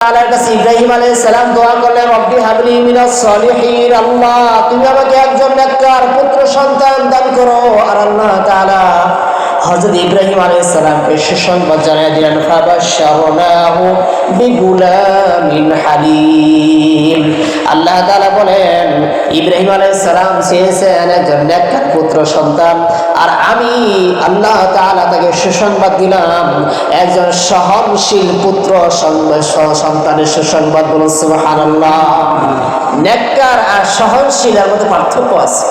ইব্রাহিম আলাইহিস সালাম দোয়া করলেন, রব্বি হাবলি মিনাস সলিহিন, আল্লাহ তুমি আমাকে একজন নেককার পুত্র সন্তান দান করো। আর আল্লাহ তাআলা হযরত ইব্রাহিম আলাইহিস সালামকে সুসংবাদ জানিয়ে দিলেন, ফাবাশশারনাহু বিগুলামিন হালিম। আল্লাহ তাআলা বলেন, ইব্রাহিম আলাইহিস সালাম চেয়েছেন একজন নেককার পুত্র সন্তান, আর আমি আল্লাহ তাআলা তাকে সুসংবাদ দিলাম একজন সহনশীল পুত্র সন্তানের সুসংবাদ। বলুন সুবহানাল্লাহ। নেককার আর সহনশীলের মধ্যে পার্থক্য আছে।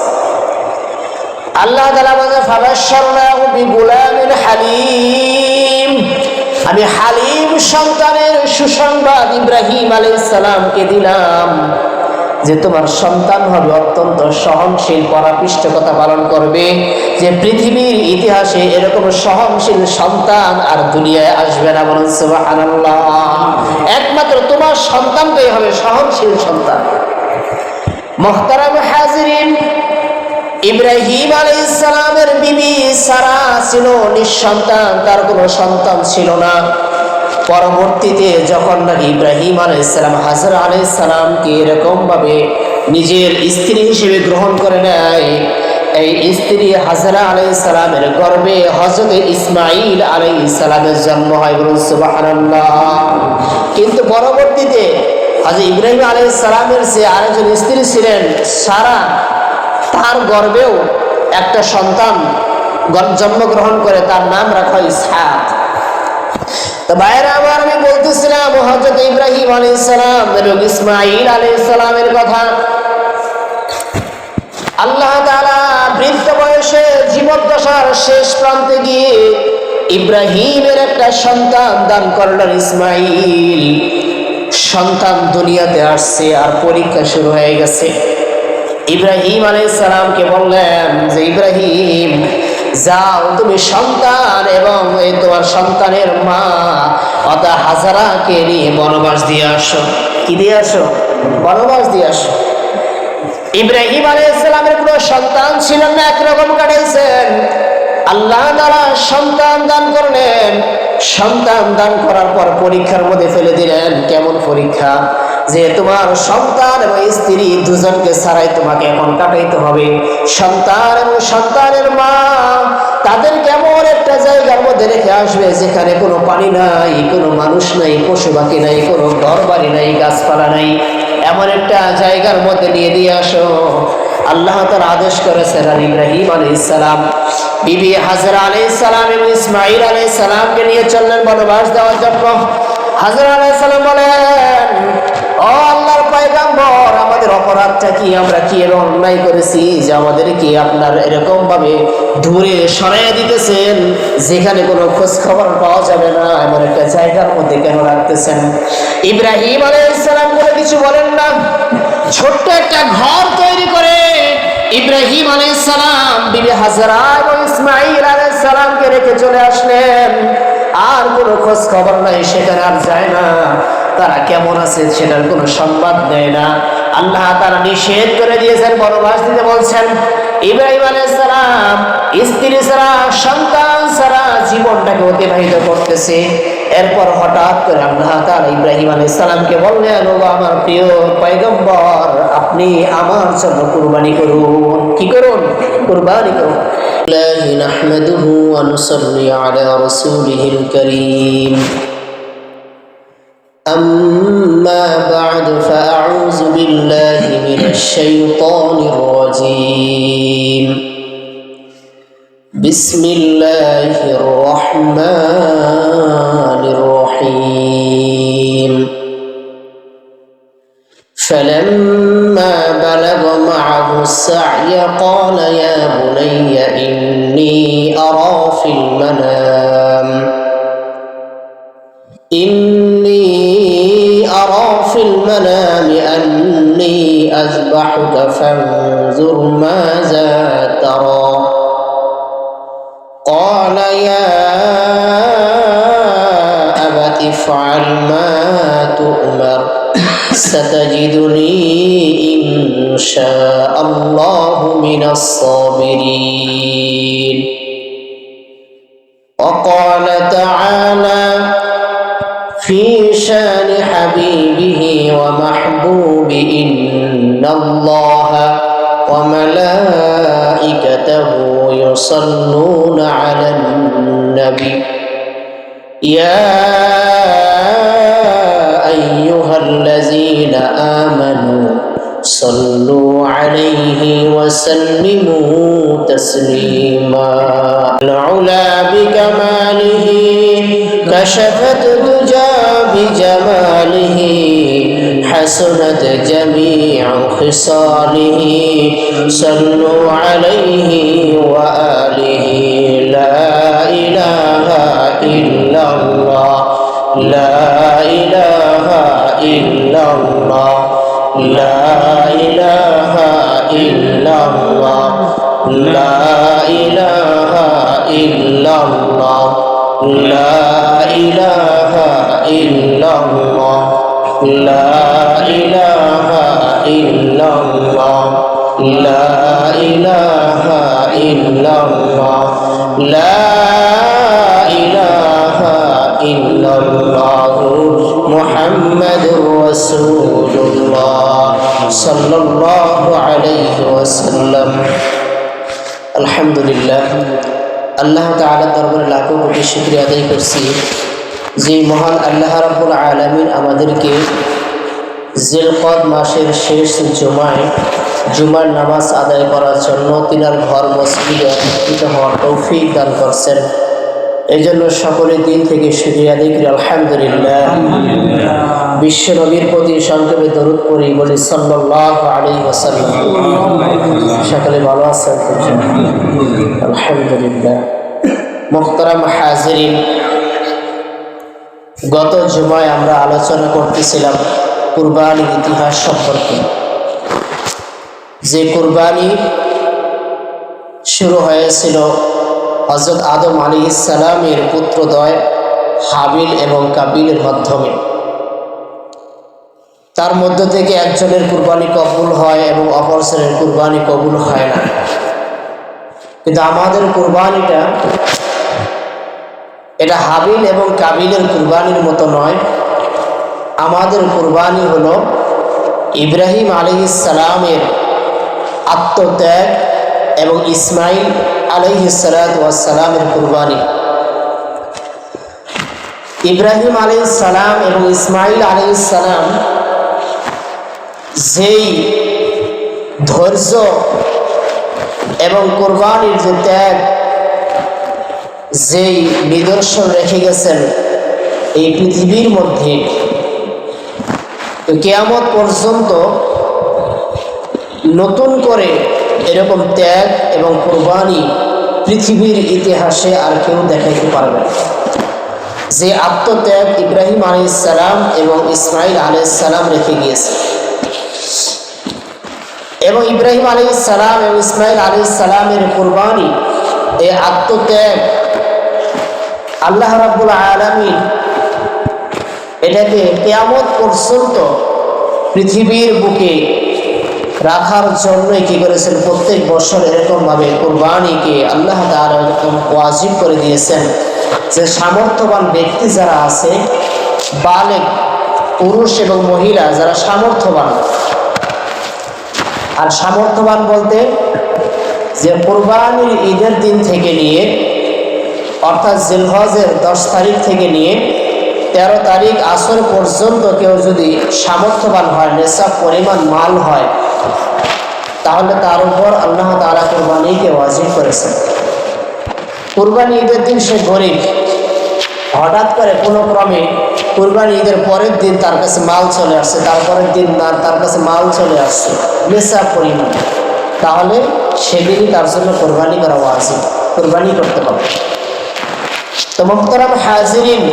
আল্লাহ তাআলা বলেন, ফাবাশশারনাহু বিগুলামিন হালিম, আমি হালিম সন্তানের সুসংবাদ ইব্রাহিম আলাইহিস সালামকে দিলাম যে তোমার সন্তান হবে অত্যন্ত সহনশীল, পরাপৃষ্টকতা পালন করবে, যে পৃথিবীর ইতিহাসে এরকম সহনশীল সন্তান আর দুনিয়ায় আসবে না। বলুন সুবহানাল্লাহ। একমাত্র তোমার সন্তানটাই হবে সহনশীল সন্তান। মুহতারাম হাজিরিন, ইব্রাহিম আলাইহিস সালামের বিবি সারা ছিল নিঃসন্তান, তার কোনো সন্তান ছিল না। পরবর্তীতে যখন নাকি ইব্রাহিম আলাইহিস সালাম হাজরা আলাইহিস সালামকে এরকম ভাবে নিজের স্ত্রী হিসেবে গ্রহণ করে নেয়, এই স্ত্রী হাজরা আলাইহিস সালামের গর্ভে হযরত ইসমাঈল আলাইহিস সালামের জন্ম হয়। বলুন সুবহানাল্লাহ। কিন্তু পরবর্তীতে হযরত ইব্রাহিম আলাইহিস সালামের যে আরেকজন স্ত্রী ছিলেন সারা, তার গর্ভেও একটা সন্তান জন্মগ্রহণ করে, তার নাম রাখা হয় ইসহাক। তো ভাইরা আমার, আমি বলতেছিলাম হযরত ইব্রাহিম আলাইহিস সালাম এবং ইসমাঈল আলাইহিস সালামের কথা। আল্লাহ তাআলা বৃদ্ধ বয়সে জীবদ্দশার শেষ প্রান্তে গিয়ে ইব্রাহিমের একটা সন্তান দান করলেন, ইসমাঈল। সন্তান দুনিয়াতে আসছে আর পরীক্ষা শুরু হয়ে গেছে। ইব্রাহিম আলাইহিস সালামকে বললেন যে, ইব্রাহিম যাও, তুমি সন্তান এবং এই তোমার সন্তানের মা অর্থাৎ হাজারাকে নিয়ে বনবাস দিয়ে আসো। কি দিয়ে আসো? বনবাস দিয়ে আসো। ইব্রাহিম আলাইহিস সালামের কোনো সন্তান ছিলেন না, একরকম কাটাইছেন। আল্লাহ তাআলা সন্তান দান করলেন। সন্তান দান করার পর পরীক্ষার মধ্যে ফেলে দিলেন। কেমন পরীক্ষা? যে তোমার সন্তান এবং স্ত্রী দুজনকে ছাড়াই তোমাকে এখন কাটাইতে হবে। সন্তান এবং সন্তানের মা তাদের কেমন একটা জায়গার মধ্যে রেখে আসবে যেখানে কোনো পানি নাই, কোনো মানুষ নাই, পশু পাখি নাই, কোনো ঘর বাড়ি নাই, গাছপালা নাই, এমন একটা জায়গার মধ্যে নিয়ে দিয়ে আসো। আল্লাহ তাআলা আদেশ করেছেন। আর ইব্রাহিম আলাইহিস সালাম বিবি হাজরা আলাইহিস সালাম এবং ইসমাঈল আলাইহিস সালামকে নিয়ে চললেন বনবাস দেওয়ার জন্য। হাজরা আলাইহিস সালাম বলেন, ও আল্লাহর পয়গম্বর, আমাদের অপরাধটা কি? আমরা কি এর অন্যায় করেছি যে আমাদেরকে আপনার এরকম ভাবে দূরে সরাইয়া দিতেছেন, যেখানে কোনো খোঁজ খবর পাওয়া যাবে না, এমন একটা জায়গার মধ্যে কেন রাখতেছেন? ইব্রাহিম আলাইহিস সালাম করে কিছু বলেন না। ছোট্ট একটা ঘর তৈরি করে ইব্রাহিম আলাইহিস সালাম বিবি হাজরা এবং ইসমাঈল আলাইহিস সালামকে রেখে চলে আসলেন। আর কোনো খোঁজ খবর নাই, সেখানে আর যায় না। তারা কেমন আছে সেটার কোনো সংবাদ দেয় না। আল্লাহ তাআলা নিষেধ করে দিয়েছেন, বনবাস দিতে বলছেন। ইব্রাহিম আলাইহিস সালাম স্ত্রী ছাড়া, সন্তান ছাড়া জীবনটাকে অতিবাহিত করতেছে। এরপর হঠাৎ করে আল্লাহ তাআলা ইব্রাহিম আলাইহিস সালামকে বললেন, ও আমার প্রিয় পয়গম্বর, আপনি আমার জন্য কুরবানি করুন। কি করুন? কুরবানি করুন। আল্লাহু নাহমাদুহু ওয়া নুসাল্লি আলা রাসূলিহিল কারীম। أما بعد فأعوذ بالله من الشيطان الرجيم. بسم الله الرحمن الرحيم. فلما بلغ معه السعي قال يا بني إني أرى في المنام أني أذبحك فانظر ماذا ترى. قال يا أبت افعل ما تؤمر ستجدني إن شاء الله من الصابرين. وقال تعالى في شان حبيبه ومحبوب إن الله وملائكته يصلون على النبي يا أيها الذين آمنوا صلوا عليه وسلموا تسليما العلا بكماله كشفت دجى بجماله حسنت جميع خصاله صلوا عليه وآله لا إله إلا الله لا إله إلا الله لا إله إلا الله لا إله إلا الله لا إله إلا الله لا إله إلا الله لا إله إلا الله لا إله إلا الله محمد رسول الله صلى الله عليه وسلم الحمد لله আল্লাহ তাআলার দরবারে লাখো কোটি শুকরিয়া আদায় করছি যে মহান আল্লাহ রাব্বুল আলামিন আমাদেরকে জিলকদ মাসের শেষ জুমার নামাজ আদায় করার জন্য তিনার ঘর মসজিদে একত্রিত হওয়ার তৌফিক দান করছেন। এই জন্য সকলে দিন থেকে শুকরিয়া আদায় করি আলহামদুলিল্লাহ। বিশ্ব নবীর প্রতি সংক্ষেপে দরুদ পড়ি বলি সাল্লাল্লাহু আলাইহি ওয়াসাল্লাম। সকলে ভালো আছেন আলহামদুলিল্লাহ। মুহতারাম হাজিরিন, গত জুমায় আমরা আলোচনা করতেছিলাম কুরবানির ইতিহাস সম্পর্কে। যে কুরবানি শুরু হয়েছিল হযরত আদম আলাইহিস সালামের পুত্রদ্বয় হাবিল এবং কাবিলের মাধ্যমে, তার মধ্য থেকে একজনের কুরবানি কবুল হয় এবং অপরজনের কুরবানি কবুল হয় না। কিন্তু আমাদের কুরবানিটা এটা হাবিল এবং কাবিলের কুরবানির মতো নয়। আমাদের কুরবানি হলো ইব্রাহিম আলাইহিস সালামের আত্মত্যাগ এবং ইসমাইল আলাইহিস সালামের কুরবানি। ইব্রাহিম আলাইহিস সালাম এবং ইসমাইল আলাইহিস সালাম যেই ধৈর্য এবং কুরবানির যে ত্যাগ, যেই নিদর্শন রেখে গেছেন এই পৃথিবীর মধ্যে, কিয়ামত পর্যন্ত নতুন করে এরকম ত্যাগ এবং কুরবানি পৃথিবীর ইতিহাসে আর কেউ দেখাইতে পারবে না। যে আত্মত্যাগ ইব্রাহিম আলাইহিস সালাম এবং ইসমাইল আলাইহিস সালাম রেখে গিয়েছে, এবং ইব্রাহিম আলাইহিস সালাম এবং ইসমাইল আলাইহিস সালামের কুরবানি, এই আত্মত্যাগ আল্লাহ রাব্বুল আলামিন এটাকে কিয়ামত পর্যন্ত পৃথিবীর বুকে রাখার জন্যই কি করেছেন, প্রত্যেক বছর এরকমভাবে কুরবানিকে আল্লাহ তাআলা এরকম ওয়াজিব করে দিয়েছেন যে সামর্থ্যবান ব্যক্তি যারা আছে, বালেগ পুরুষ এবং মহিলা যারা সামর্থ্যবান, আর সামর্থ্যবান বলতে যে কুরবানির ঈদের দিন থেকে নিয়ে অর্থাৎ জিলহজের 10 তারিখ থেকে নিয়ে 13 তারিখ আসর পর্যন্ত কেউ যদি সামর্থ্যবান হয়, নেশাব পরিমাণ মাল হয়, তাহলে তার উপর আল্লাহ তাআলা কুরবানিকে ওয়াজিব করেছেন। কুরবানি ঈদের দিন সে গরিব, হঠাৎ করে কোনো ক্রমে কুরবানি ঈদের পরের দিন তার কাছে মাল চলে আসছে, তারপরের দিন তার কাছে মাল চলে আসছে নেশাব পরিমাণ, তাহলে সেদিনই তার জন্য কুরবানি করা ওয়াজিব, কুরবানি করতে হবে। তো মুহতারাম হাজিরিন,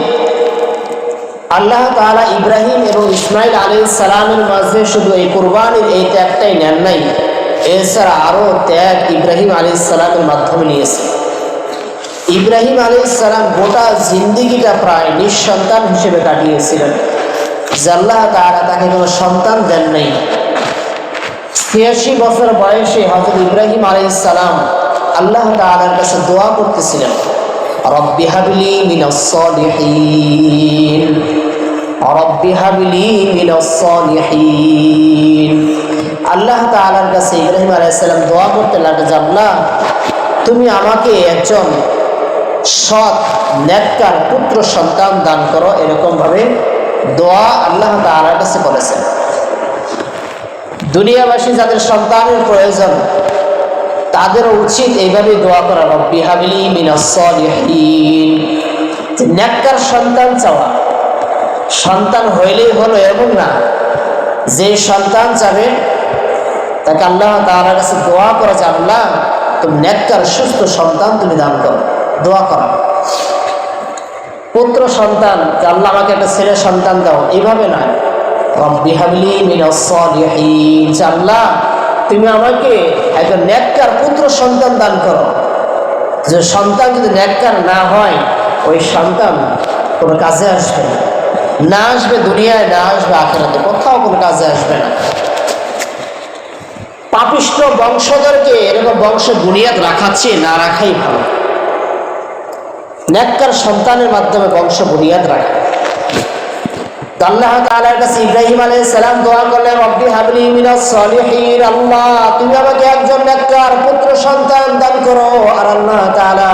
আল্লাহ তাআলা ইব্রাহিম এবং ইসমাইল আলাইহিস সালামের মাঝে শুধু এই কুরবানির এই ত্যাগটাই নেন নাই, এছাড়া আরও ত্যাগ ইব্রাহিম আলাইহিস সালামের মাধ্যমে নিয়েছে। ইব্রাহিম আলাইহিস সালাম গোটা জিন্দিগিটা প্রায় নিঃসন্তান হিসেবে কাটিয়েছিলেন, যে আল্লাহ তাআলা তাকে কোনো সন্তান দেন নাই। 86 বছর বয়সে হযরত ইব্রাহিম আলাইহিস সালাম আল্লাহ তাআলার কাছে দোয়া করতেছিলেন, রব্বি হাবলি মিনাস সালিহিন, রব্বি হাবলি মিনাস সালিহিন। আল্লাহ তাআলার কাছে ইব্রাহিম আলাইহিস সালাম দোয়া করতে লাগলেন, আল্লাহ তুমি আমাকে একজন সৎ নেককার পুত্র সন্তান দান করো। এরকম ভাবে দোয়া আল্লাহ তাআলার কাছে করেছেন। দুনিয়াবাসী যাদের সন্তানের প্রয়োজন তাদের উচিত এইভাবে দোয়া করা, রব্বি হাবলি মিনাস সালিহিন। নেককার সন্তান চাওয়া। সন্তান হইলেই হলো এমন না, যে সন্তান চাবে তাকে আল্লাহ তাআলার কাছে দোয়া করা যে আল্লাহ তুমি নেককার সুস্থ সন্তান তুমি দান করো, দোয়া করা। পুত্র সন্তান যে আল্লাহ আমাকে একটা ছেলে সন্তান দাও, এইভাবে নয়, রব্বি হাবলি মিনাস সালিহিন, যে আল্লাহ তুমি আমাকে একজন নেককার পুত্র সন্তান দান করো। যে সন্তান যদি নেককার না হয় ওই সন্তান কোনো কাজে আসবে না, না আসবে দুনিয়ায়, না আসবে আখিরাতে, কোথাও কোনো কাজে আসবে না। পাপিষ্ঠ বংশধরকে এরকম বংশ বুনিয়াদ রাখাচ্ছে না রাখাই ভালো। নেককার সন্তানের মাধ্যমে বংশ বুনিয়াদ রাখা। আল্লাহ তাআলার কাছে ইব্রাহিম আলাইহিস সালাম দোয়া করলেন, রব্বি হাবলি মিনাস সালিহিন, আল্লাহ তুমি আমাকে একজন নেককার পুত্র সন্তান দান করো। আর আল্লাহ তাআলা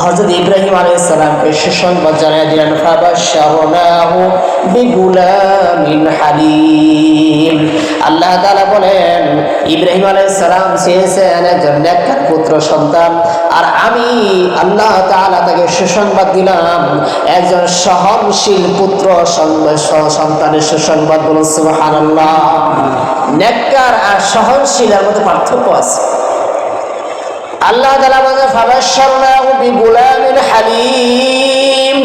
হযরত ইব্রাহিম আলাইহিস সালামকে সুসংবাদ জানিয়ে দিলেন, ফাবাশশারনাহু বিগুলামিন হালিম। আল্লাহ তাআলা বলেন ইব্রাহিম আলাইহিস সালাম চেয়েছেন একজন নেককার পুত্র সন্তান, আর আমি আল্লাহ তাআলা তাকে সুসংবাদ দিলাম একজন সহনশীল পুত্র সন্তানের সুসংবাদ। বলুন সুবহানাল্লাহ। নেককার আর সহনশীলের মধ্যে পার্থক্য আছে। আল্লাহ তাআলা বলেন ফাবাশশারনাহু বিগুলামিন হালিম,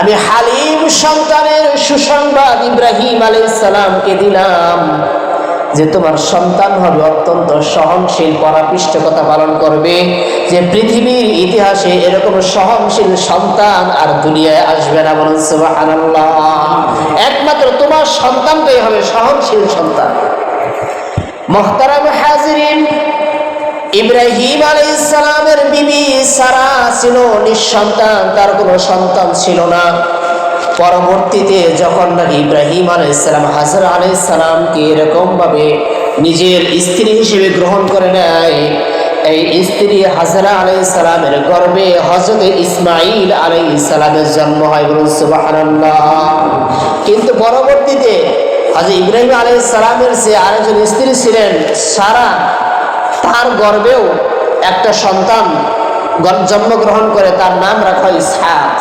আমি হালিম সন্তানের সুসংবাদ ইব্রাহিম আলাইহিস সালামকে দিলাম যে তোমার সন্তান হবে অত্যন্ত সহনশীল, পরাপৃষ্ঠকতা পালন করবে, যে পৃথিবীর ইতিহাসে এরকম সহনশীল সন্তান আর দুনিয়ায় আসবে না। বলুন সুবহানাল্লাহ। একমাত্র তোমার সন্তানটাই হবে সহনশীল সন্তান। মুহতারাম হাজিরিন, ইব্রাহিম আলাইহিস সালামের বিবি সারা ছিল নিঃসন্তান, তার কোনো সন্তান ছিল না। পরবর্তীতে যখন নাকি ইব্রাহিম আলাইহিস সালাম হাজরা আলাইহিস সালামকে এরকম ভাবে নিজের স্ত্রী হিসেবে গ্রহণ করে নেয়, এই স্ত্রী হাজরা আলাইহিস সালামের গর্ভে হযরত ইসমাঈল আলাইহিস সালামের জন্ম হয়। বলুন সুবহানাল্লাহ। কিন্তু পরবর্তীতে হযরত ইব্রাহিম আলাইহিস সালামের যে আরেকজন স্ত্রী ছিলেন সারা, তার গর্ভেও একটা সন্তান জন্মগ্রহণ করে, তার নাম রাখা হয় ইসহাক।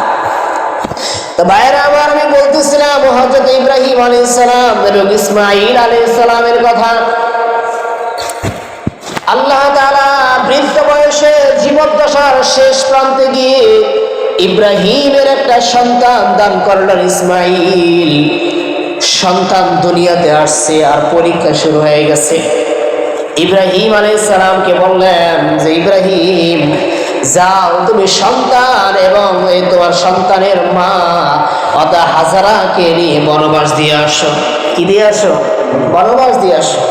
তো ভাইরা আমার, আমি বলতেছিলাম হযরত ইব্রাহিম আলাইহিস সালাম এবং ইসমাঈল আলাইহিস সালামের কথা। আল্লাহ তাআলা বৃদ্ধ বয়সে জীবদ্দশার শেষ প্রান্তে গিয়ে ইব্রাহিমের একটা সন্তান দান করলেন, ইসমাঈল। সন্তান দুনিয়াতে আসছে আর পরীক্ষা শুরু হয়ে গেছে। ইব্রাহিম আলাইহিস সালামকে বললেন যে ইব্রাহিম যাও তুমি সন্তান এবং এই তোমার সন্তানের মা অর্থাৎ হাজারাকে নিয়ে বনবাস দিয়ে আসো। কি দিয়ে আসো? বনবাস দিয়ে আসো।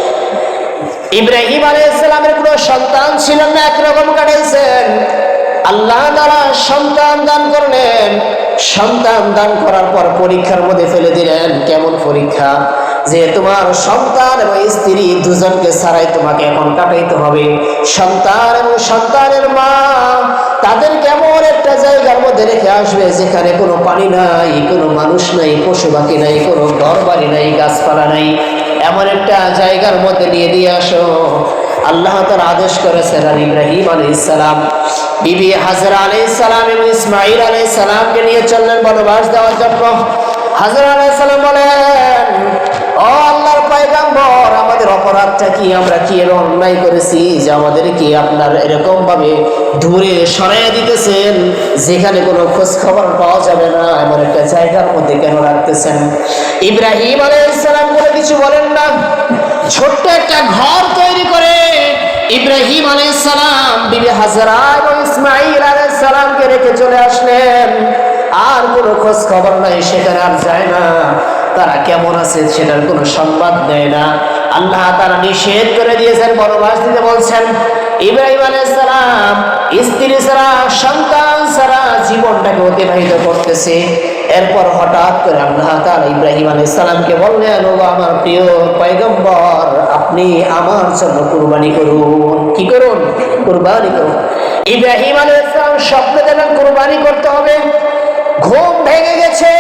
ইব্রাহিম আলাইহিস সালামের কোনো সন্তান ছিলেন না, একরকম কাটাইছেন। আল্লাহ তাআলা সন্তান দান করলেন। সন্তান দান করার পর পরীক্ষার মধ্যে ফেলে দিলেন। কেমন পরীক্ষা? যে তোমার সন্তান এবং স্ত্রী দুজনকে ছাড়াই তোমাকে এখন কাটাইতে হবে। সন্তান এবং সন্তানের মা তাদের কেমন একটা জায়গার মধ্যে রেখে আসবে যেখানে কোনো পানি নাই, কোনো মানুষ নাই, পশু পাখি নাই, কোনো ঘর বাড়ি নাই, গাছপালা নাই, এমন একটা জায়গার মধ্যে নিয়ে দিয়ে আসো। আল্লাহ তাআলা আদেশ করেছেন। আর ইব্রাহিম আলাইহিস সালাম বিবি হাজরা আলাইহিস সালাম এবং ইসমাঈল আলাইহিস সালামকে নিয়ে চললেন বনবাস দেওয়ার জন্য। হাজরা আলাইহিস সালাম বলেন, ও আল্লাহর পয়গম্বর, আমাদের অপরাধটা কি? আমরা কি এর অন্যায় করেছি যে আমাদের কি আপনার এরকম ভাবে দূরে সরাইয়া দিতেছেন, যেখানে কোনো খোঁজ খবর পাওয়া যাবে না, এমন একটা জায়গার মধ্যে কেন রাখতেছেন? ইব্রাহিম আলাইহিস সালাম বলে কিছু বলেন না। ছোট্ট একটা ঘর তৈরি করে ইব্রাহিম আলাইহিস সালাম বিবি হাজরা এবং ইসমাঈল আলাইহিস সালামকে রেখে চলে আসলেন। আর কোনো খোঁজ খবর নাই, সেখানে আর যায় না। তারা কেমন আছে সেটার কোনো সংবাদ দেয় না। আল্লাহ তাআলা নিষেধ করে দিয়েছেন, বনবাস দিতে বলছেন। ইব্রাহিম আলাইহিস সালাম স্ত্রী ছাড়া সন্তান ছাড়া জীবনটাকে অতিবাহিত করতেছে। এরপর হঠাৎ করে আল্লাহ তাআলা ইব্রাহিম আলাইহিস সালামকে বললেন, ও আমার প্রিয় পয়গম্বর, আপনি আমার জন্য কুরবানি করুন। কি করুন? কুরবানি করুন। ইব্রাহিম আলাইহিস সালাম স্বপ্নে দেখলেন কুরবানি করতে হবে। ঘুম ভেঙে গেছে।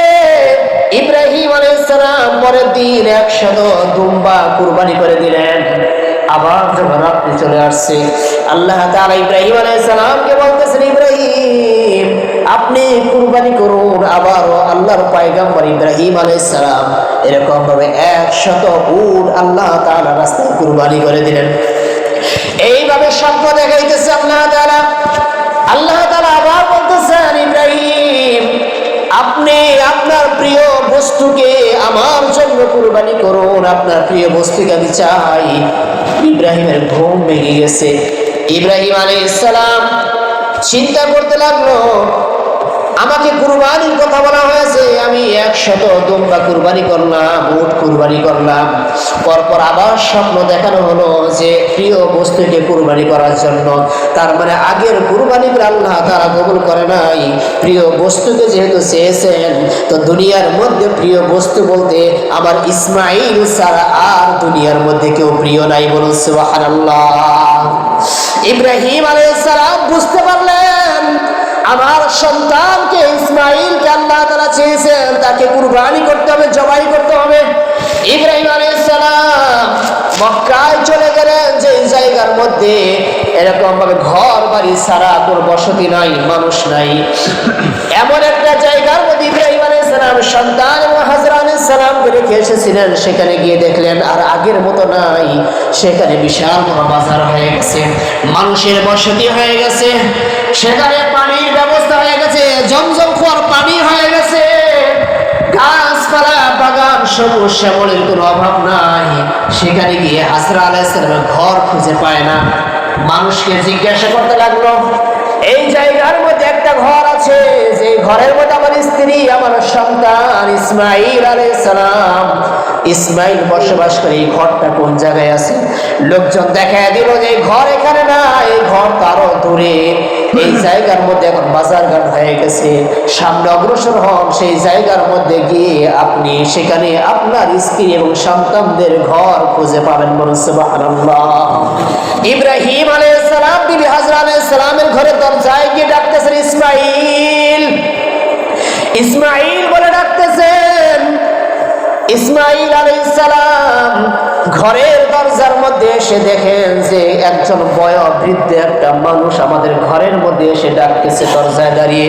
ইব্রাহিম আলাইহিস সালাম পরের দিন 100 দুম্বা কুরবানি করে দিলেন। আবার যখন রাত্রি চলে আসছে, আল্লাহ তাআলা ইব্রাহিম আলাইহিস সালামকে বলতেছেন, ইব্রাহিম আপনি কুরবানি করুন। আবারও আল্লাহর পয়গম্বর ইব্রাহিম আলাইহিস সালাম এরকম ভাবে 100 উট আল্লাহ তাআলা রাস্তায় কুরবানি করে দিলেন। এইভাবে স্বপ্ন দেখাইতেছে আল্লাহ তাআলা। আল্লাহ তাআলা আবার বলতেছেন, ইব্রাহিম আপনি আপনার প্রিয় বস্তুকে আমার জন্য কুরবানি করুন, আপনার প্রিয় বস্তুকে আমি চাই। ইব্রাহিমের ঘুম ভেঙে গেছে। ইব্রাহিম আলাইহিস সালাম চিন্তা করতে লাগলো, আমাকে কুরবানির কথা বলা হয়েছে, আমি 100 দুম্বা কুরবানি করলাম, উট কুরবানি করলাম। পরপর আবার স্বপ্ন দেখানো হলো যে প্রিয় বস্তুকে কুরবানি করার জন্য। তার মানে আগের কুরবানিগুলো আল্লাহ তাআলা কবুল করে নাই। প্রিয় বস্তুকে যেহেতু চেয়েছেন, তো দুনিয়ার মধ্যে প্রিয় বস্তু বলতে আমার ইসমাঈল ছাড়া আর দুনিয়ার মধ্যে কেউ প্রিয় নাই। বলুন সুবহানাল্লাহ। ইব্রাহিম আলাইহিস সালাম বুঝতে পারলেন আমার সন্তানকে ইসমাঈলকে আল্লাহ তাআলা চেয়েছেন, তাকে কুরবানি করতে হবে, জবাই করতে হবে। ইব্রাহিম আলাইহিস সালাম মক্কায় চলে গেলেন, যে জায়গার মধ্যে এরকম ভাবে ঘর বাড়ি ছাড়া কোনো বসতি নাই, মানুষ নাই। এমন একটা জায়গার মধ্যে ইব্রাহিম আলাইহিস সালাম সন্তান এবং হাজরা আলাইহিস সালামকে রেখে এসেছিলেন। সেখানে গিয়ে দেখলেন আর আগের মতো নাই, সেখানে বিশাল বড় বাজার হয়ে গেছে, মানুষের বসতি হয়ে গেছে, সেখানে পানির ব্যবস্থা হয়ে গেছে, জমজম কুয়ার পানি হয়ে গেছে, গাছপালা বাগান সবুজ শ্যামলের কোনো অভাব নাই। সেখানে গিয়ে হাজরা আলাইহিস সালামের ঘর খুঁজে পায় না। মানুষকে জিজ্ঞাসা করতে লাগলো, এই জায়গার মধ্যে একটা ঘর আছে, যে ঘরের মধ্যে আমার স্ত্রী আমার সন্তান ইসমাঈল আলাইহিস সালাম, ইসমাঈল বসবাস করে, এই ঘরটা কোন জায়গায় আছে? লোকজন দেখায় দিল যে ঘর এখানে না, এই ঘর তারও দূরে। এই জায়গার মধ্যে এখন বাজার ঘাট হয়ে গেছে, সামনে অগ্রসর হন, সেই জায়গার মধ্যে গিয়ে আপনি সেখানে আপনার স্ত্রী এবং সন্তানদের ঘর খুঁজে পাবেন। বলুন সুবহানাল্লাহ। ইব্রাহিম আলাইহিস সালাম বিবি হাজরা আলাইহিস সালামের ঘরের দরজায় গিয়ে ডাকতেছেন, ইসমাঈল, ইসমাঈল বলে ডাকতেছেন। ইসমাঈল আলাইহিস সালাম ঘরের দরজার মধ্যে এসে দেখেন যে একজন বয়োবৃদ্ধ একটা মানুষ আমাদের ঘরের মধ্যে এসে ডাকতেছে, দরজায় দাঁড়িয়ে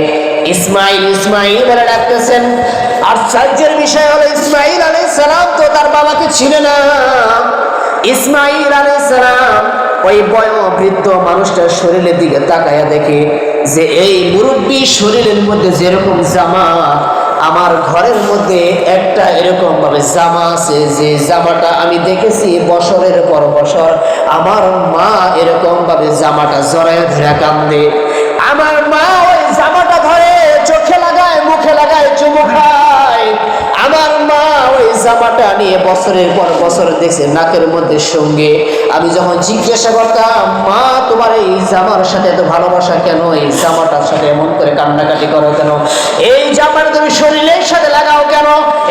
ইসমাঈল ইসমাঈল বলে ডাকতেছেন। আশ্চর্যের বিষয় হলো ইসমাঈল আলাইহিস সালাম তো তার বাবাকে চিনে না। ইসমাঈল আলাইহিস সালাম ওই বয়োবৃদ্ধ মানুষটার শরীরের দিকে তাকায়া দেখে যে এই মুরব্বী শরীরের মধ্যে যেরকম জামা, আমার ঘরের মধ্যে একটা এরকম ভাবে জামা আছে, যে জামাটা আমি দেখেছি বছরের পর বছর আমার মা এরকম ভাবে জামাটা জড়ায় ধরে কান্দে। আমার মা ওই জামাটা ধরে চোখে লাগায়, মুখে লাগায়, চুমু খায়। আমার মা ওই জামাটা নিয়ে বছরের পর বছর দেখছে নাকের মধ্যে সঙ্গে। আমি যখন জিজ্ঞাসা করতাম, মা তোমার এই জামার সাথে এত ভালোবাসা কেন, এই জামাটার সাথে এমন করে কান্নাকাটি করো কেন, এই জামাটা তুমি শরীরের সাথে লাগাও কেন,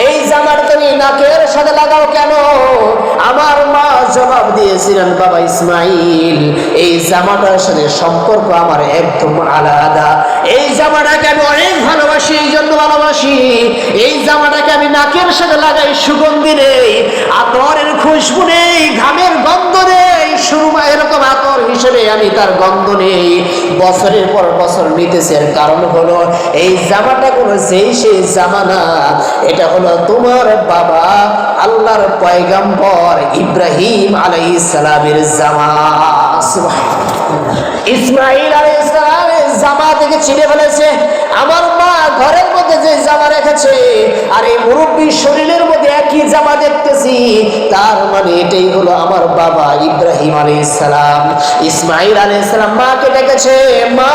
এই জামাটা তুমি নাকের সাথে লাগাও কেন? আমার মা জবাব দিয়েছিলেন, বাবা ইসমাঈল, এই জামাটার সাথে সম্পর্ক আমার একদম আলাদা। এই জামাটাকে আমি অনেক ভালোবাসি, এই জন্য ভালোবাসি। এই জামাটাকে আমি নাকের সাথে লাগাই, সুগন্ধি নেই, আতরের খুশবু নেই, ঘামের গন্ধ নেই, সুরমা এরকম আতর হিসেবে আমি তার গন্ধ নেই। বছরের পর বছর নিতেছে, এর কারণ হলো এই জামাটা কোনো যেই সেই জামা না, এটা হলো তোমার বাবা আল্লাহর পয়গম্বর ইব্রাহিম আলাইহিস সালামের জামা। ইসমাঈল আলাইহিস সালামের জামা থেকে চিনে ফেলেছে আমার মা ঘরের মধ্যে যে জামা রেখেছে, আর এই মুরব্বী শরীরের মধ্যে একই জামা দেখতেছি, তার মানে এটাই হলো আমার বাবা ইব্রাহিম আলাইহিস সালাম। ইসমাঈল আলাইহিস সালাম মাকে ডেকেছে, মা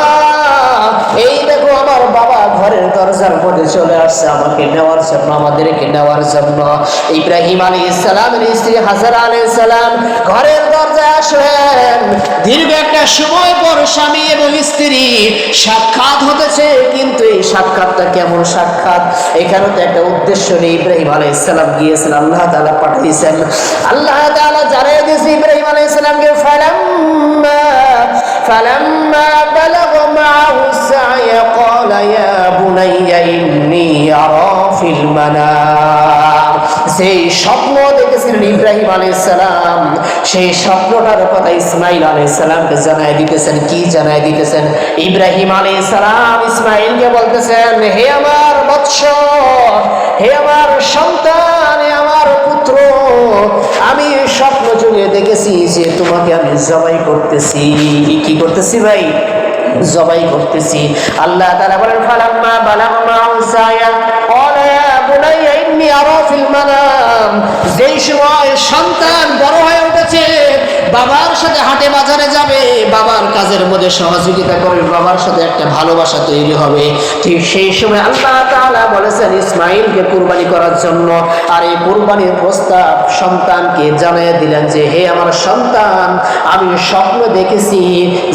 এই দেখো আমার বাবা ঘরের দরজার মধ্যে চলে আসছে আমাকে নেওয়ার জন্য, আমাদেরকে নেওয়ার জন্য। ইব্রাহিম আলাইহিস সালামের স্ত্রী হাজরা আলাইহিস সালাম ঘরের দরজায় আসলেন। দীর্ঘ একটা সময় পর স্বামী এবং স্ত্রী সাক্ষাৎ হতেছে, কিন্তু এই সাক্ষাৎটা কেমন সাক্ষাৎ? এখানে তো একটা উদ্দেশ্য নেই। ইব্রাহিম আলাইহিস সালাম গিয়েছেন, আল্লাহ তাআলা পাঠিয়েছেন, আল্লাহ তাআলা জানিয়ে দিয়েছে ইব্রাহিম আলাইহিস সালামকে, ফালাম্মা বালাগা মাআহু সা'য় ক্বালা ইয়া বুনাইয়া ইন্নী আরা ফিল মানাম। সেই স্বপ্ন দেখেছিলেন ইব্রাহিম আলাইহিস সালাম, সেই স্বপ্নটার কথা ইসমাইল আলাইহিস সালামকে জানায় দিতেছেন। কি জানায় দিতেছেন? ইব্রাহিম আলাইহিস সালাম ইসমাইলকে বলতেছেন, হে আমার বৎস, হে আমার সন্তান, হে আমার পুত্র, আমি স্বপ্ন যুগে দেখেছি যে তোমাকে আমি জবাই করতেছি। কি করতেছি ভাই? জবাই করতেছি। আল্লাহ তাআলা বলেন, ফালাম্মা বালাগা মা'হু সা'য়া ক্বালা ইয়া বুনাইয়া ইন্নী আরা ফিল মানাম। যেই সময় সন্তান বড় হয়ে উঠেছে, বাবার সাথে হাটে বাজারে যাবে, বাবার কাজের মধ্যে সহযোগিতা করবে, বাবার সাথে একটা ভালোবাসা তৈরি হবে, ঠিক সেই সময় আল্লাহ তাআলা বলেছেন ইসমাইলকে কুরবানি করার জন্য। আর এই কুরবানির প্রস্তাব সন্তানকে জানিয়ে দিলেন যে, হে আমার সন্তান, আমি স্বপ্ন দেখেছি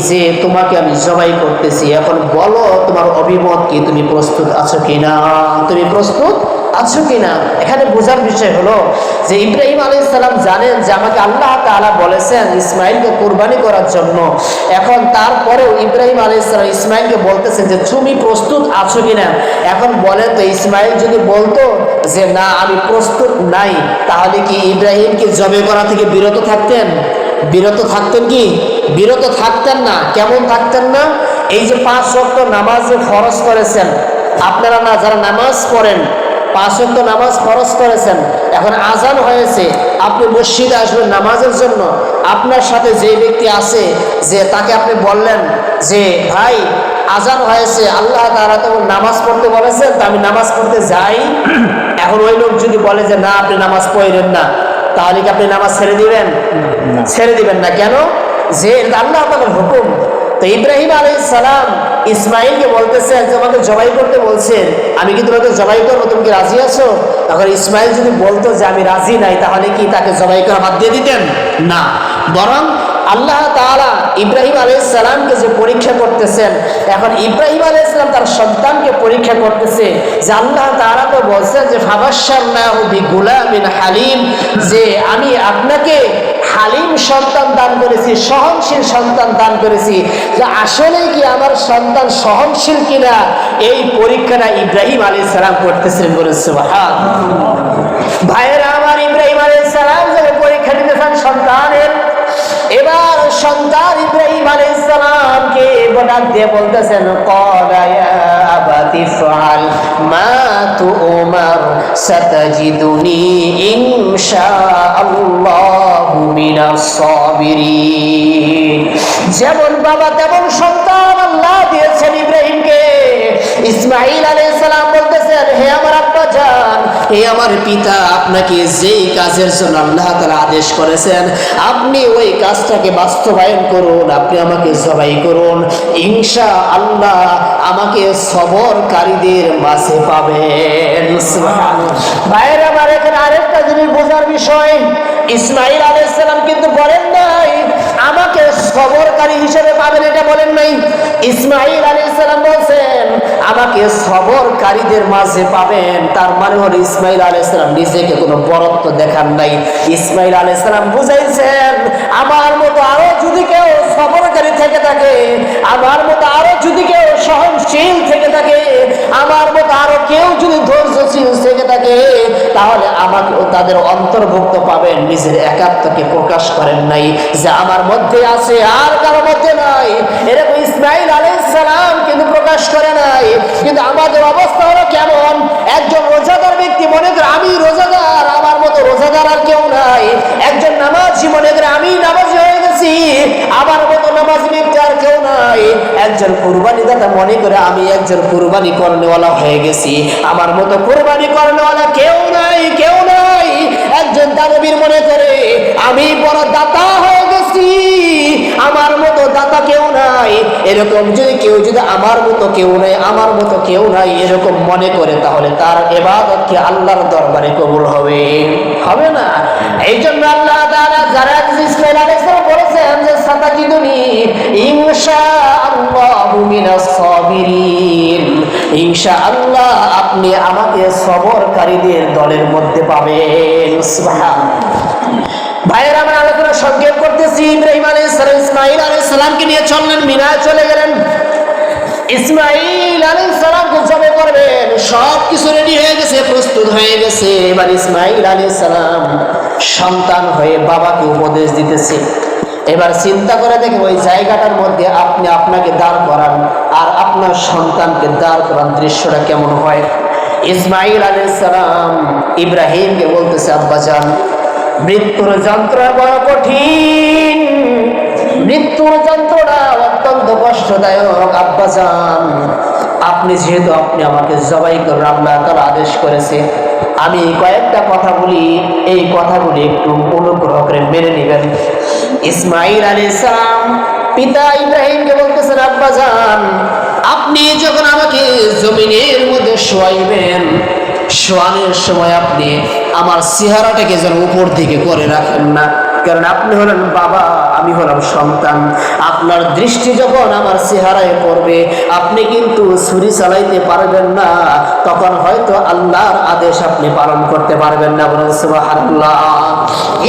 যে তোমাকে আমি জবাই করতেছি। এখন বলো তোমার অভিমত কি? তুমি প্রস্তুত আছো কিনা? তুমি প্রস্তুত আছো কিনা? এখানে বোঝার বিষয় হলো যে ইব্রাহিম আলাইহিস সালাম জানেন যে আমাকে আল্লাহ তাআলা বলেছেন ইসমাইলকে কুরবানি করার জন্য। এখন তারপরেও ইব্রাহিম আলাইহিস সালাম ইসমাইলকে বলতেছেন যে তুমি প্রস্তুত আছো কিনা। এখন বলেন তো, ইসমাইল যদি বলতো যে না আমি প্রস্তুত নাই, তাহলে কি ইব্রাহিমকে জবে করা থেকে বিরত থাকতেন? বিরত থাকতেন কি? বিরত থাকতেন না। কেমন থাকতেন না? এই যে 5 ওয়াক্ত নামাজ যে ফরজ করেছেন আপনারা, না যারা নামাজ পড়েন 5 ওয়াক্ত নামাজ ফরজ করেছেন, এখন আজান হয়েছে, আপনি মসজিদে আসবেন নামাজের জন্য, আপনার সাথে যে ব্যক্তি আছে যে তাকে আপনি বললেন যে ভাই আজান হয়েছে, আল্লাহ তাআলা তো নামাজ পড়তে বলেছেন, তা আমি নামাজ পড়তে যাই। এখন ওই লোক যদি বলে যে না আপনি নামাজ পড়েন না, তাহলে কি আপনি নামাজ ছেড়ে দিবেন? ছেড়ে দিবেন না। কেন? যে আল্লাহ তাআলার হুকুম। তো ইব্রাহিম আলাইহিস সালাম ইসমাইলকে বলতেছেন যে আমাকে জবাই করতে বলছেন, আমি কি তোমাকে জবাই করবো, তুমি কি রাজি আছো? তখন ইসমাইল যদি বলতো যে আমি রাজি নাই, তাহলে কি তাকে জবাই করা বাদ দিয়ে দিতেন? না, বরং আল্লাহ তাআলা ইব্রাহিম আলাইহিস সালামকে যে পরীক্ষা করতেছেন, এখন ইব্রাহিম আলাইহিস সালাম তার সন্তানকে পরীক্ষা করতেছে যে আল্লাহ তাআলা তো বলছেন যে ফাবাশশারনাহু বিগুলামিন হালিম, যে আমি আপনাকে হালিম সন্তান দান করেছি, সহনশীল সন্তান দান করেছি। যে আসলে কি আমার সন্তান সহনশীল কিনা, এই পরীক্ষাটা ইব্রাহিম আলাইহিস সালাম করতেছিলেন। বলে সুবহানাল্লাহ। ভাইয়েরা আমার, ইব্রাহিম আলাইহিস সালাম যে পরীক্ষা দিতেছেন সন্তানের, এবার সন্তান ইব্রাহিম আলাইহিস সালামকে ডাক দিয়ে বলতেছেন, ক্বালা ইয়া আবাতি ফাআল মা তু'মার সাতাজিদুনি ইনশাআল্লাহু মিনাস সাবিরিন। যেমন বাবা তেমন সন্তান আল্লাহ দিয়েছেন ইব্রাহিমকে। ইসমাঈল আলাইহিস সালাম বলতেছেন, হে আমার আব্বা জান, হে আমার পিতা, আপনাকে যেই কাজের জন্য আল্লাহ তাআলা আদেশ করেছেন আপনি ওই কাজটাকে বাস্তবায়ন করুন, আপনি আমাকে জবাই করুন, ইনশাআল্লাহ আমাকে সবরকারীদের মাঝে পাবেন। সুবহানাল্লাহ। ভাইয়ের আমার, এখানে আরেকটা জিনিস বোঝার বিষয়, ইসমাঈল আলাইহিস সালাম কিন্তু বলেন নাই আমাকে সবরকারী হিসেবে পাবেন, এটা বলেন নাই। ইসমাঈল আলাইহিস সালাম বলছেন আমাকে সবরকারীদের মাঝে পাবেন। তার মানে হলো ইসমাঈল আলাইহিস সালাম নিজেকে কোনো বড়ত্ব দেখান নাই। ইসমাঈল আলাইহিস সালাম বুঝাইছেন আমার মতো আরো যদি কেউ সবরকারী থেকে থাকে, আমার মতো আরো যদি কেউ সহনশীল থেকে থাকে, আমার মতো আরো কেউ যদি ধৈর্যশীল থেকে থাকে, তাহলে আমাকেও তাদের অন্তর্ভুক্ত পাবেন। নিজের একাত্মকে প্রকাশ করেন নাই যে আমার মধ্যে আছে আর কারো মধ্যে নাই, এরকম ইসমাঈল আলাইহিস সালাম কিন্তু প্রকাশ করে নাই। কিন্তু আমাদের অবস্থা হলো কেমন? একজন রোজাদার ব্যক্তি মনে করে আমি রোজাদার, আমার মতো রোজাদার আর কেউ নাই। একজন নামাজি মনে করে আমি নামাজি হয়ে গেছি, আমার মতো নামাজি ব্যক্তি আর কেউ নাই। একজন কুরবানি দাতা মনে করে আমি একজন কুরবানি করনেওয়ালা হয়ে গেছি, আমার মতো কুরবানি করনেওয়ালা কেউ নাই, কেউ নাই। একজন দানবীর মনে করে আমি বড় দাতা হয়ে গেছি, আমার মতো দাতা কেউ নাই। এরকম যদি আমার মতো কেউ নাই, আমার মতো কেউ নাই এরকম মনে করে, তাহলে তার ইবাদত কি আল্লাহর দরবারে কবুল হবে? হবে না। এই জন্য আল্লাহ তাআলা যারা ইসমাঈল আলাইহিস সালাম বলেছেন সাতাজিদুনি ইনশাআল্লাহু মিনাস সাবিরিন। ইনশাআল্লাহ আপনি আমাকে সবরকারীদের দলের মধ্যে পাবেন। সুবহানাল্লাহ। ভাইয়েরা, আমরা আলোচনা সংক্ষেপ করতেছি। ইব্রাহিম আলাইহিস সালাম ইসমাঈল আলাইহিস সালামকে নিয়ে চললেন, মিনায় চলে গেলেন। ইসমাঈল আলাইহিস সালামকে জবে করবেন, সব কিছু রেডি হয়ে গেছে, প্রস্তুত হয়ে গেছে। এবার ইসমাঈল আলাইহিস সালাম সন্তান হয়ে বাবাকে উপদেশ দিতেছে। এবার চিন্তা করে দেখে ওই জায়গাটার মধ্যে আপনি আপনাকে দাঁড় করান আর আপনার সন্তানকে দাঁড় করান, দৃশ্যটা কেমন হয়? ইসমাঈল আলাইহিস সালাম ইব্রাহিমকে বলতেছে, আব্বাজান, মৃত্যুর যন্ত্রণা বড় কঠিন, মৃত্যুর যন্ত্রণা অত্যন্ত কষ্টদায়ক। আব্বাজান, আপনি যেহেতু আপনি আমাকে জবাই করেন, আল্লাহ তাআলা আদেশ করেছে, আমি কয়েকটা কথা বলি, এই কথাগুলি একটু অনুগ্রহ করে মেনে নেবেন। ইসমাঈল আলাইহিস সালাম পিতা ইব্রাহিমকে বলতেছেন, আব্বাজান, আপনি যখন আমাকে জমিনের মধ্যে শোয়াইবেন, শোয়ানোর সময় আপনি আমার চেহারাটাকে যেন উপর দিকে করে রাখেন না, কারণ আপনি হলেন বাবা, আমি হলাম সন্তান। আপনার দৃষ্টি যখন আমার চেহারায় পড়বে, আপনি কিন্তু ছুরি চালাইতে পারবেন না, তখন হয়তো আল্লাহর আদেশ আপনি পালন করতে পারবেন না। বলুন সুবহানাল্লাহ।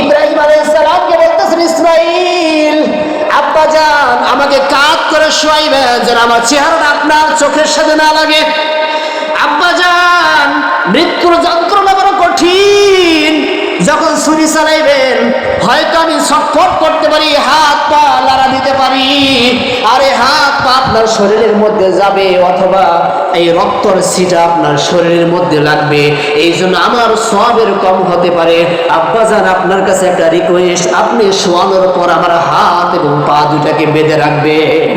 ইব্রাহিম আলাইহিস সালামকে বলতেছেন, ইসমাঈল, আব্বাজান, আমাকে কাত করে শোয়াইবেন যেন আমার চেহারাটা আপনার চোখের সাথে না লাগে। আব্বাজান, মৃত্যুর যন্ত্রণা বড় কঠিন, যখন ছুরি চালাইবেন হয়তো আমি ছটফট করতে পারি, হাত পা লাড়া দিতে পারি, আর এই হাত পা আপনার শরীরের মধ্যে যাবে, অথবা এই রক্তর ছিটা আপনার শরীরের মধ্যে লাগবে, এই জন্য আমার সওয়াবের কম হতে পারে। আব্বাজান, আপনার কাছে একটা রিকোয়েস্ট, আপনি শোয়ানোর পর আমার হাত এবং পা দুটাকে বেঁধে রাখবেন।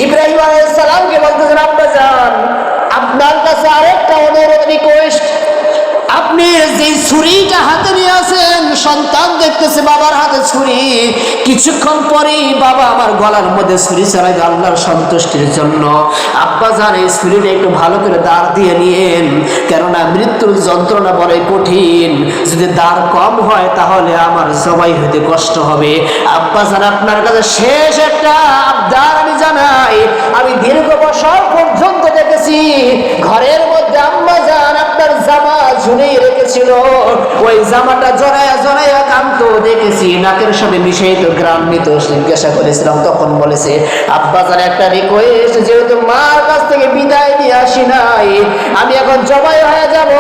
ইব্রাহিম আলাইহিস সালামকে বলতেছেন, আব্বাজান, আপনার কাছে আরেকটা অনুরোধ, রিকোয়েস্ট, আপনি যে ছুরিটা হাতে নিয়ে আছেন, সন্তান দেখতেছে বাবার হাতে ছুরি, কিছুক্ষণ পরেই বাবা আমার গলার মধ্যে ছুরি চালাইবে আল্লাহর সন্তুষ্টির জন্য। আব্বাজান, এই ছুরিটা একটু ভালো করে দাঁড় দিয়ে নিয়েন, কেননা মৃত্যুর যন্ত্রণা বড় কঠিন, যদি দাঁড় কম হয় তাহলে আমার জবাই হতে কষ্ট হবে। আব্বাজান, আপনার কাছে শেষ একটা আবদার আমি জানাই, আমি দীর্ঘ বছর পর্যন্ত দেখেছি ঘরের মধ্যে আম্মাজান আপনার জামা ঝুলিয়ে রেখেছিল, ওই জামাটা জড়াইয়া জড়াইয়া কামতো দেখেছি, নাকের সাথে মিশাইত গ্রাম নিত। জিজ্ঞাসা করেছিলাম, তখন বলেছে, আব্বাজান, একটা রিকোয়েস্ট, যেহেতু মার কাছ থেকে বিদায় নিয়ে আসি নাই, আমি এখন জবাই হয়ে যাব,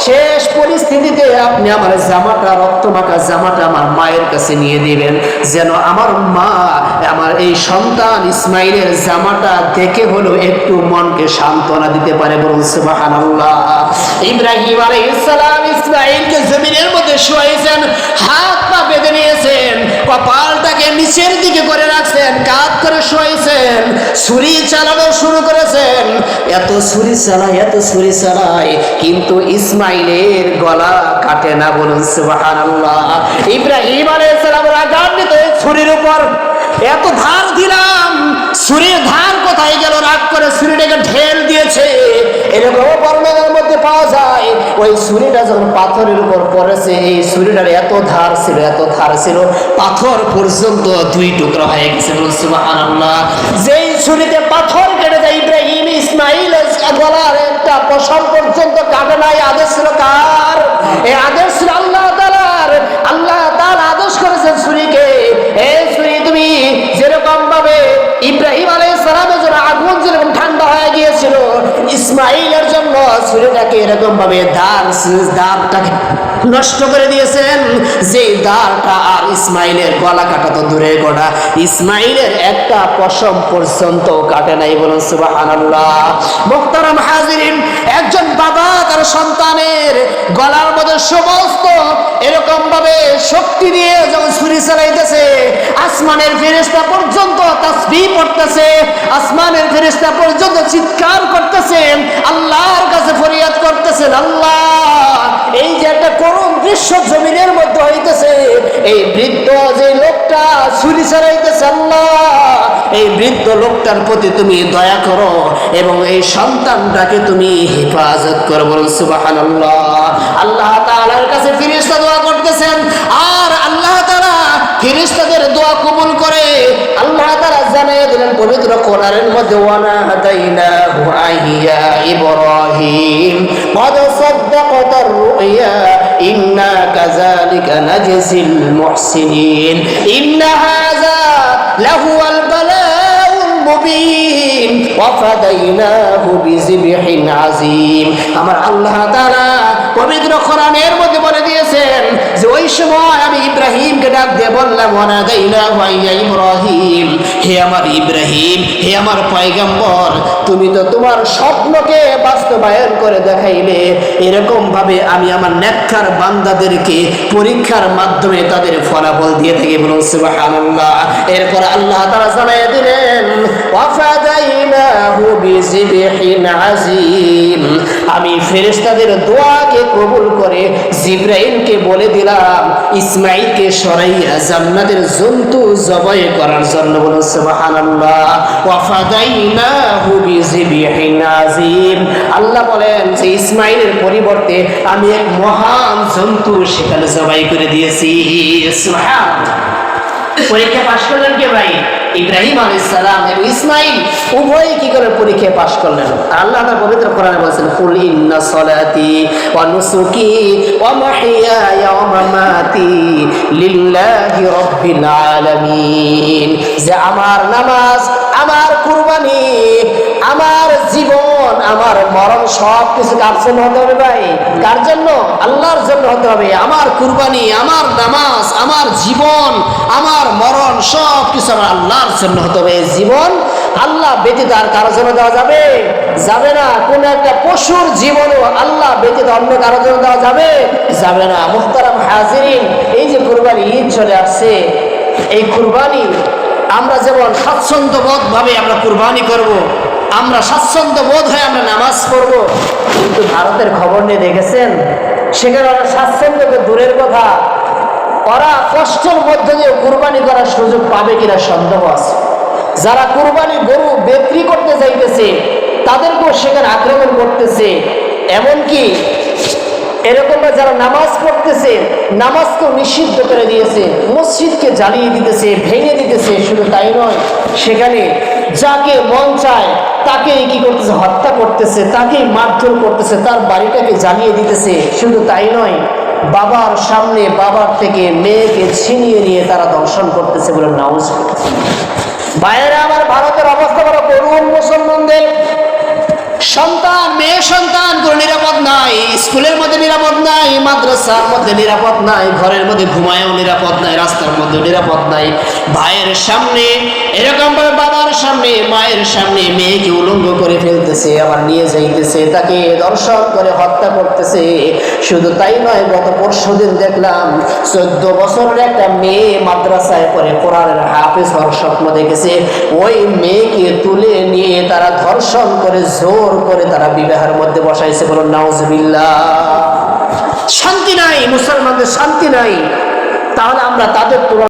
শেষ পরিস্থিতিতে আপনি আমার জামাটা, রক্তমাখা জামাটা আমার মায়ের কাছে নিয়ে দিবেন, যেন আমার মা আমার এই সন্তান ইসমাইলের জামাটা দেখে হলো একটু মনকে সান্ত্বনা দিতে পারে। বলুন সুবহানাল্লাহ। ইব্রাহিম আলাইহিস সালাম ইসমাইলকে জমিনের মধ্যে শুয়াইছেন, হাত পা বেঁধে নিয়েছেন, কপালটাকে নিচের দিকে করে রাখছেন, কাত করে শুয়াইছেন, ছুরি চালানো শুরু করেছেন। এত ছুরি চালায় কিন্তু ইসমাইলের গলা কাটে না। বলুন সুবহানাল্লাহ। ইব্রাহিম আলাইহিস সালাম রাগান্বিত ছুরির উপর, এত ধার দিলাম, ছুরির ধার কোথায় গেল? রাগ করে ছুরিটাকে ঢেল দিয়েছে। এরকম বর্ণনার মধ্যে পাওয়া যায়, ওই ছুরিটা যখন পাথরের উপর পড়েছে, এই ছুরিটার এত ধার ছিল, পাথর পর্যন্ত দুই টুকরা হয়ে গেছে। সুবহানাল্লাহ। যেই ছুরিতে পাথর কেটে যায় ইব্রাহিম ইসমাইল গলার একটা পশম পর্যন্ত কাটে নাই, আদেশ ছিল কার? এই আদেশ ছিল আল্লাহ তাআলার। আল্লাহ তাআলা আদেশ করেছেন ছুরিকে, এই ছুরি তুমি যেরকম ভাবে ইব্রাহিম আলাইহিস সালামের জন্য আগুন যেরকম ঠান্ডা হয়ে গিয়েছিল, ইসমাইলের জন্য ছুরিটাকে এরকম ভাবে দাঁতটাকে নষ্ট করে দিয়েছেন, যে দাঁতটা আর ইসমাইলের গলা কাটা তো দূরের কথা, ইসমাইলের একটা পশম পর্যন্ত কাটে নাই। বলুন সুবহানাল্লাহ। মুহতারাম হাজিরিন, একজন বাবা তার সন্তানের গলার মধ্যে সমস্ত এরকম ভাবে শক্তি দিয়ে যখন ছুরি চালাইতেছে, আসমানের ফেরেশতা পর্যন্ত তাসবিহ পড়তেছে, আসমানের ফেরেশতা পর্যন্ত চিৎকার করতেছে, আল্লাহর কাছে ফরিয়াদ করতেছেন, আল্লাহ, এই যে একটা করুণ দৃশ্য জমিনের মধ্যে হইতেছে, এই বৃদ্ধ যে লোকটা ছুরি চালাইতেছে, আল্লাহ, এই বৃদ্ধ লোকটার প্রতি তুমি দয়া করো এবং এই সন্তানটাকে তুমি হেফাজত করো। বলুন সুবহানাল্লাহ। আল্লাহ তাআলার কাছে ফেরেশতা দোয়া করতেছেন, আর আল্লাহ তাআলা ফেরেশতাদের দোয়া কবুল করে কোরআনের মধ্যে ওয়ানাদাইনাহু আইয়া ইব্রাহিম قد صدقت الرؤيا إنا كذلك نجزي المحسنين إن هذا لهو البلاء المبين وفديناه بذبح عظيم আমার আল্লাহ তাআলা পবিত্র কোরআনের মধ্যে বলে দিয়েছেন যে ওই সময় আমি ইব্রাহিমকে ডাক দিয়ে বললাম ওয়ানাদাইনাহু আইয়া ইব্রাহিম, হে আমার ইব্রাহিম, হে আমার পয়গম্বর, তুমি তো তোমার স্বপ্নকে বাস্তবায়ন করে দেখাইলে, এরকম ভাবে আমি আমার নেককার বান্দাদেরকে পরীক্ষার মাধ্যমে তাদের ফলাফল দিয়ে থাকি। বলুন সুবহানাল্লাহ। এরপর আল্লাহ তাআলা জানায় দিলেন ওয়াফাদাইনাহু বিযিবহিন আযীম, আমি ফেরেশতাদের দোয়াকে কবুল করে জিবরাইলকে বলে দিলাম ইসমাঈলকে সরাইয়া জান্নাতের জন্তু জবাই করার জন্য। বলুন সুবহানাল্লাহ। ওয়াফাদাইনাহু বিযিবহিন আযীম, আল্লাহ বলেন যে ইসমাঈলের পরিবর্তে আমি এক মহান জন্তু সেখানে জবাই করে দিয়েছি। সুবহানাল্লাহ। পরীক্ষা পাশ করলেন কে ভাই? ইব্রাহিম আলাইহিস সালাম এবং ইসমাঈল উভয় কি করে পরীক্ষা পাশ করলেন? আল্লাহ তাআলা পবিত্র কোরআনে বলেছেন কুল ইন্না সলাতি ওয়া নুসুকি ওয়া মাহইয়ায়া ওয়া মামাতি লিল্লাহি রাব্বিল আলামিন, যে আমার নামাজ, আমার কুরবানি, আমার জীবন, আমার মরণ সব কিছু কার জন্য হতে হবে ভাই? কার জন্য? আল্লাহর জন্য হতে হবে। আমার কুরবানি, আমার নামাজ, আমার জীবন, আমার মরণ সব কিছু আমার আল্লাহর জন্য হতে হবে। জীবন আল্লাহ ব্যতীত আর কারো জন্য দেওয়া যাবে? যাবে না। কোন একটা পশুর জীবনও আল্লাহ ব্যতীত অন্য কারো জন্য দেওয়া যাবে? যাবে না। মুহতারাম হাজিরিন, এই যে কুরবানি ঈদ চলে আসছে, এই কুরবানি আমরা যেমন স্বাচ্ছন্দ্য বোধ ভাবে আমরা কুরবানি করব, আমরা স্বাচ্ছন্দ্য বোধ হয়ে আমরা নামাজ পড়ব, কিন্তু ভারতের খবর নিয়ে দেখেছেন সেখানে ওরা স্বাচ্ছন্দ্যকে দূরের কথা, ওরা কষ্টের মধ্যে দিয়ে কুরবানি করার সুযোগ পাবে কিনা সন্দেহ আছে। যারা কুরবানি গরু বিক্রি করতে যাইতেছে তাদেরকেও সেখানে আক্রমণ করতেছে। এমনকি এরকম যারা নামাজ পড়তেছে নামাজকে নিষিদ্ধ করে দিয়েছে, মসজিদকে জ্বালিয়ে দিতেছে, ভেঙে দিতেছে। শুধু তাই নয়, সেখানে যাকে মন চায় তাকেই কি করতেছে? হত্যা করতেছে, তাকেই মারধর করতেছে, তার বাড়িটাকে জ্বালিয়ে দিতেছে। শুধু তাই নয়, বাবার সামনে বাবার থেকে মেয়েকে ছিনিয়ে নিয়ে তারা দর্শন করতেছে। বলে নাউজুবিল্লাহ। বাইরে আমার ভারতের অবস্থা বড় করুণ। মুসলমানদের সন্তান, মেয়ে সন্তান কোনো নিরাপদ নাই, স্কুলের মধ্যে নিরাপদ নাই, মাদ্রাসার মধ্যে নিরাপদ নাই, ঘরের মধ্যে ঘুমায়ও নিরাপদ নাই, রাস্তার মধ্যে নিরাপদ নাই। ভাইয়ের সামনে এরকম ভাবে বাবার সামনে, মায়ের সামনে মেয়েকে উলঙ্গ করে ফেলতেছে, আবার নিয়ে যাইতেছে, তাকে দর্শন করে হত্যা করতেছে। শুধু তাই নয়, গত পরশুদিন দেখলাম 14 বছরের একটা মেয়ে মাদ্রাসায় পড়ে কোরআনের হাফেজ হওয়ার স্বপ্ন দেখেছে। ওই মেয়েকে তুলে নিয়ে তারা ধর্ষণ করে জোর করে তারা বিবাহের মধ্যে বসাইছে। বলুন নাউজুবিল্লাহ। শান্তি নাই, মুসলমানদের শান্তি নাই। তাহলে আমরা তাদের তুলনা